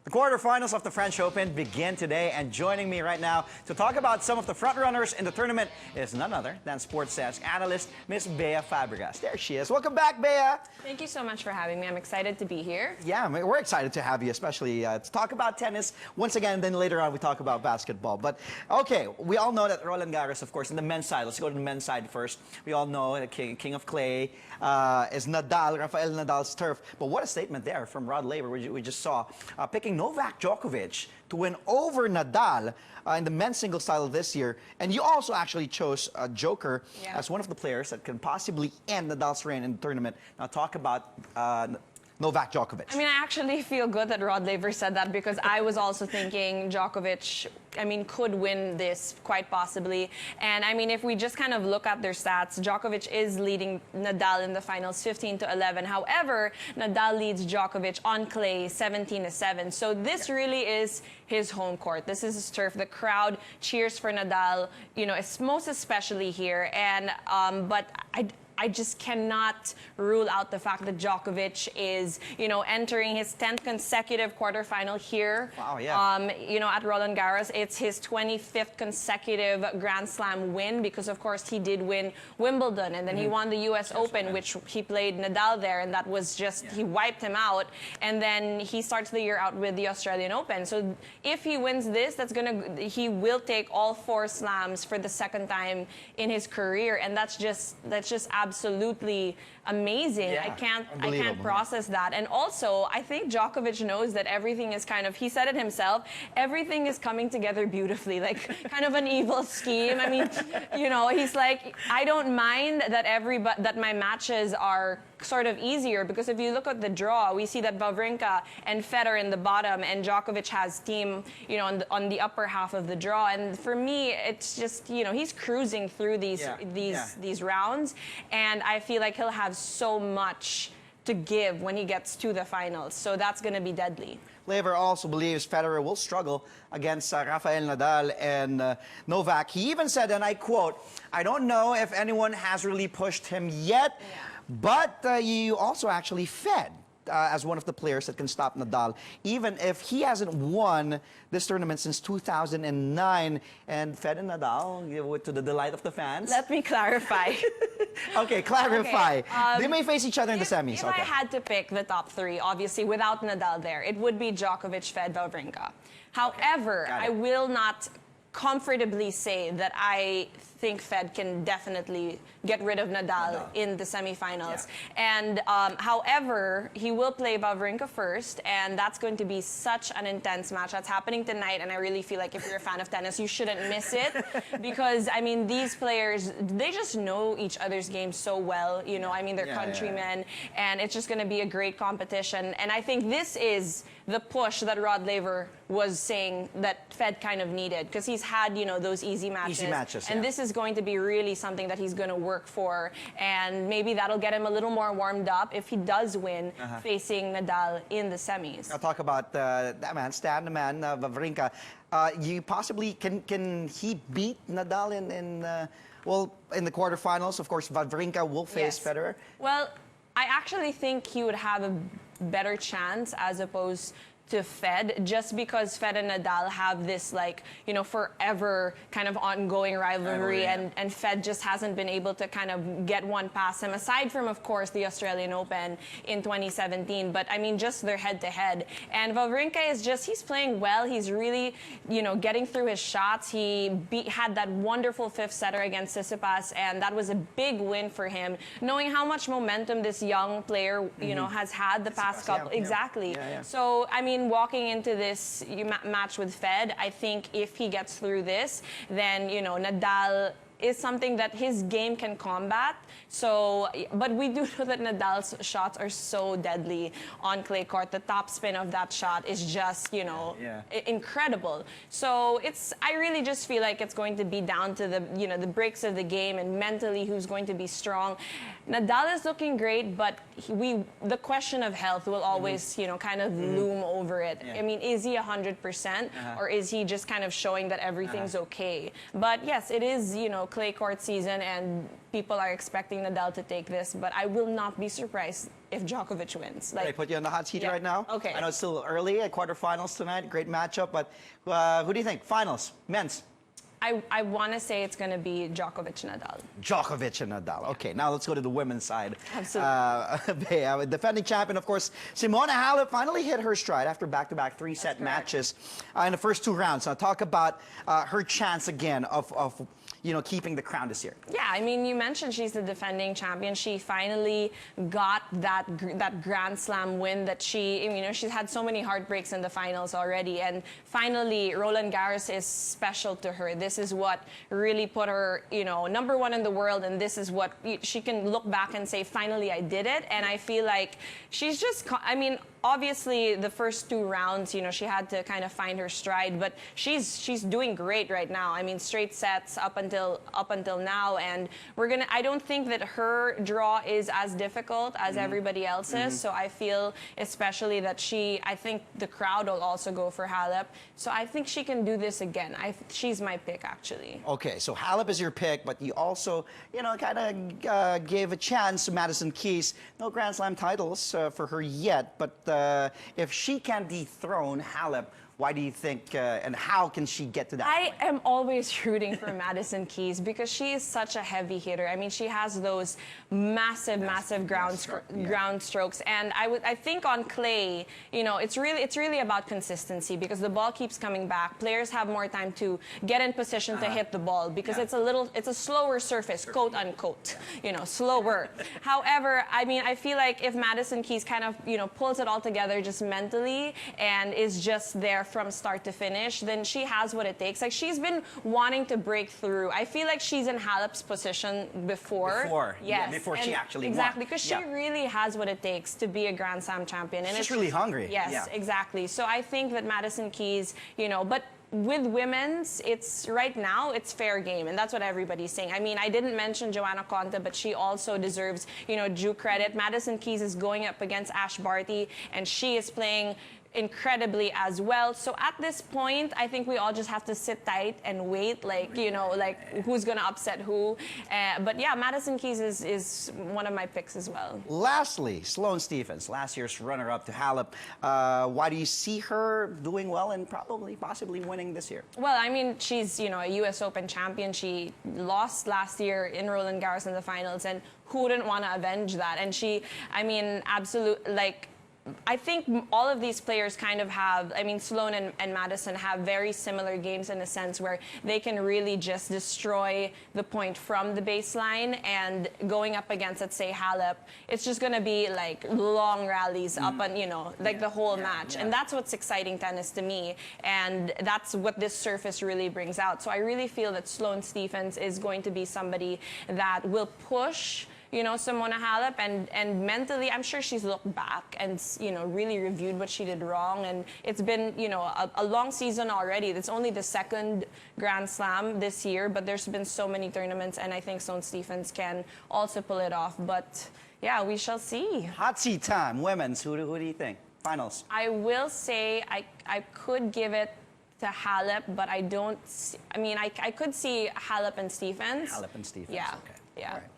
The quarterfinals of the French Open begin today, and joining me right now to talk about some of the frontrunners in the tournament is none other than sports desk analyst Miss Bea Fabregas. There she is. Welcome back, Bea. Thank you so much for having me. I'm excited to be here. Yeah, we're excited to have you, especially to talk about tennis once again, and then later on we talk about basketball. But okay, we all know that Roland Garros, of course, in the men's side. Let's go to the men's side first. We all know the king of clay is Nadal, Rafael Nadal's turf. But what a statement there from Rod Laver, we just saw, picking Novak Djokovic to win over Nadal in the men's singles title this year. And you also actually chose Joker as one of the players that can possibly end Nadal's reign in the tournament. Now talk about Novak Djokovic. I mean, I actually feel good that Rod Laver said that because I was also thinking Djokovic, could win this quite possibly. And I mean, if we just kind of look at their stats, Djokovic is leading Nadal in the finals 15-11. However, Nadal leads Djokovic on clay 17-7. So this really is his home court. This is his turf. The crowd cheers for Nadal, most especially here. And but I just cannot rule out the fact that Djokovic is, entering his 10th consecutive quarterfinal here. Wow, yeah. At Roland Garros. It's his 25th consecutive Grand Slam win because, of course, he did win Wimbledon and then he won the U.S. Open, which he played Nadal there, and that was just, he wiped him out. And then he starts the year out with the Australian Open. So if he wins this, he will take all 4 slams for the second time in his career, and that's just absolutely amazing. Yeah, I can't process that. And also, I think Djokovic knows that everything is he said it himself, everything is coming together beautifully, like kind of an evil scheme. I mean, he's like, I don't mind that my matches are sort of easier, because if you look at the draw, we see that Wawrinka and Federer in the bottom and Djokovic has team, on the upper half of the draw. And for me, it's just, he's cruising through these rounds, and I feel like he'll have so much to give when he gets to the finals. So that's going to be deadly. Laver also believes Federer will struggle against Rafael Nadal and Novak. He even said, and I quote, "I don't know if anyone has really pushed him yet." Yeah. But you also actually Fed as one of the players that can stop Nadal, even if he hasn't won this tournament since 2009. And Fed and Nadal, to the delight of the fans. Let me clarify. Okay, clarify. Okay. They may face each other in the semis. If I had to pick the top 3, obviously, without Nadal there, it would be Djokovic, Fed, Wawrinka. However, I will not comfortably say that I think Fed can definitely get rid of Nadal in the semifinals. Yeah. And however, he will play Wawrinka first, and that's going to be such an intense match. That's happening tonight, and I really feel like if you're a fan of tennis, you shouldn't miss it because, these players, they just know each other's game so well. They're countrymen, and it's just going to be a great competition. And I think this is the push that Rod Laver was saying that Fed kind of needed, because he's had, those easy matches. And this is going to be really something that he's going to work for, and maybe that'll get him a little more warmed up if he does win facing Nadal in the semis. I'll talk about that man, Stan, the man, Wawrinka. You possibly, can he beat Nadal in the quarterfinals? Of course, Wawrinka will face Federer. Well, I actually think he would have a better chance as opposed to Fed, just because Fed and Nadal have this forever kind of ongoing rivalry, and Fed just hasn't been able to kind of get one past him, aside from, of course, the Australian Open in 2017. But just their head-to-head. And Wawrinka is he's playing well. He's really, getting through his shots. He had that wonderful 5th setter against Tsitsipas, and that was a big win for him, knowing how much momentum this young player, has had the past couple. Exactly. So, walking into this match with Fed, I think if he gets through this, then, Nadal is something that his game can combat. So, but we do know that Nadal's shots are so deadly on clay court. The top spin of that shot is just, incredible. So I really just feel like it's going to be down to the breaks of the game and mentally who's going to be strong. Nadal is looking great, but the question of health will always, kind of loom over it. Is he 100%, or is he just kind of showing that everything's okay? But yes, it is, clay court season, and people are expecting Nadal to take this, but I will not be surprised if Djokovic wins. I put you on the hot seat right now. Okay. I know it's still early at quarterfinals tonight. Great matchup, but who do you think? Finals, men's. I want to say it's going to be Djokovic Nadal. Djokovic and Nadal. Okay, now let's go to the women's side. Absolutely. Bea, defending champion, of course, Simona Halep finally hit her stride after back-to-back three-set matches in the first 2 rounds. Now talk about her chance again of keeping the crown this year. Yeah, I mean, you mentioned she's the defending champion. She finally got that Grand Slam win that she's had so many heartbreaks in the finals already, and finally Roland Garros is special to her. This is what really put her, #1 in the world, and this is what she can look back and say, finally I did it. And I feel like she's just, obviously the first 2 rounds, she had to kind of find her stride, but she's doing great right now. I mean, straight sets up until now, and I don't think that her draw is as difficult as everybody else's. So I feel especially that I think the crowd will also go for Halep. So I think she can do this again. She's my pick, actually. Okay, so Halep is your pick, but you also, kind of gave a chance to Madison Keys. No Grand Slam titles for her yet, but if she can dethrone Halep, why do you think, and how can she get to that I point? am always rooting for Madison Keys because she is such a heavy hitter. I mean, she has those massive ground strokes, and I think on clay, it's really about consistency because the ball keeps coming back. Players have more time to get in position to hit the ball because it's a slower surface, quote unquote, slower. However, I mean, I feel like if Madison Keys kind of pulls it all together just mentally and is just there from start to finish, then she has what it takes. Like, she's been wanting to break through. I feel like she's in Halep's position before. Yes. Before she actually exactly, won. because she really has what it takes to be a Grand Slam champion. And she's really hungry. Yes, exactly. So I think that Madison Keys, but with women's, right now it's fair game, and that's what everybody's saying. I mean, I didn't mention Joanna Konta, but she also deserves, due credit. Madison Keys is going up against Ash Barty, and she is playing incredibly as well. So at this point, I think we all just have to sit tight and wait, who's going to upset who. But yeah, Madison Keys is one of my picks as well. Lastly, Sloane Stephens, last year's runner-up to Halep. Why do you see her doing well and possibly winning this year? Well, I mean, she's, a U.S. Open champion. She lost last year in Roland Garros in the finals, and who wouldn't want to avenge that? And I think all of these players kind of have, Sloane and Madison have very similar games in a sense where they can really just destroy the point from the baseline, and going up against, let's say, Halep, it's just going to be like long rallies up and, the whole match. And that's what's exciting tennis to me. And that's what this surface really brings out. So I really feel that Sloane Stephens is going to be somebody that will push Simona Halep, and mentally, I'm sure she's looked back and, really reviewed what she did wrong. And it's been, a long season already. It's only the 2nd Grand Slam this year, but there's been so many tournaments, and I think Sloane Stephens can also pull it off. But yeah, we shall see. Hot seat time, women's. Who do you think? Finals. I will say I could give it to Halep, but I don't. I could see Halep and Stephens. Halep and Stephens. Yeah. Okay. Yeah. All right.